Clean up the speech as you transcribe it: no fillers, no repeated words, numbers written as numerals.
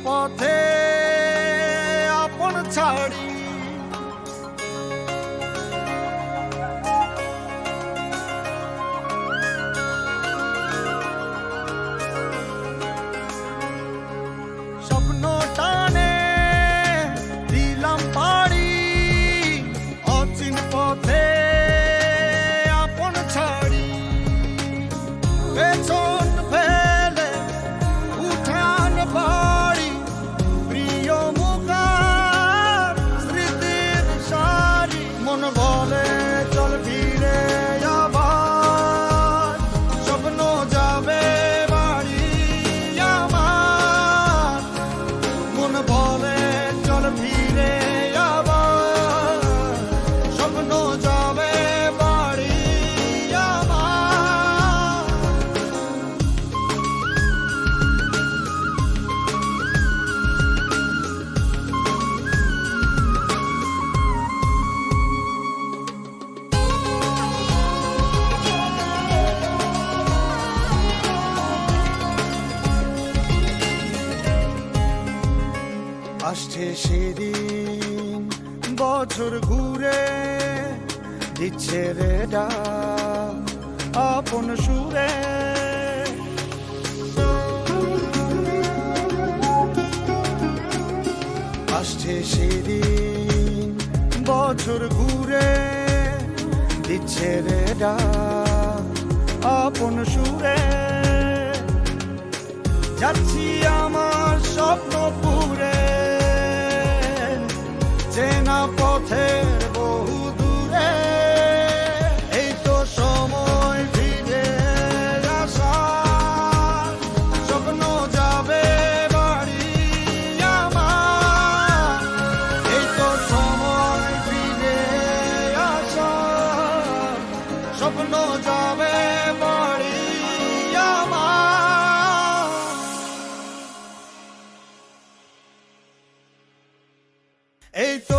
পথে আপন ছাড়ি স্বপ্ন টানে দিলাম পাড়ি অচিন পথে আপন ছাড়ি পেছন ফেলে উঠান বাড়ি প্রিয় মুখার স্মৃতির সারি মন বলে চল ফিরে আবার স্বপ্ন যাবে বাড়ি আমার মন বলে চল ফিরে আবার স্বপ্ন যাবে বাড়ি আমার আসছে সেদিন বছর ঘুরে দিচ্ছে রে ডাক আপন সুরে আসছে সেদিন বছর ঘুরে দিচ্ছে রে ডাক আপন সুরে যাচ্ছি আমার স্বপ্ন পুরে চেনা পথের বহু দূরে এই তো সময় ফিরে আসার স্বপ্ন যাবে বাড়ি আমার এই তো সময় ফিরে আসার স্বপ্ন যাবে বাড়ি আমার এই তো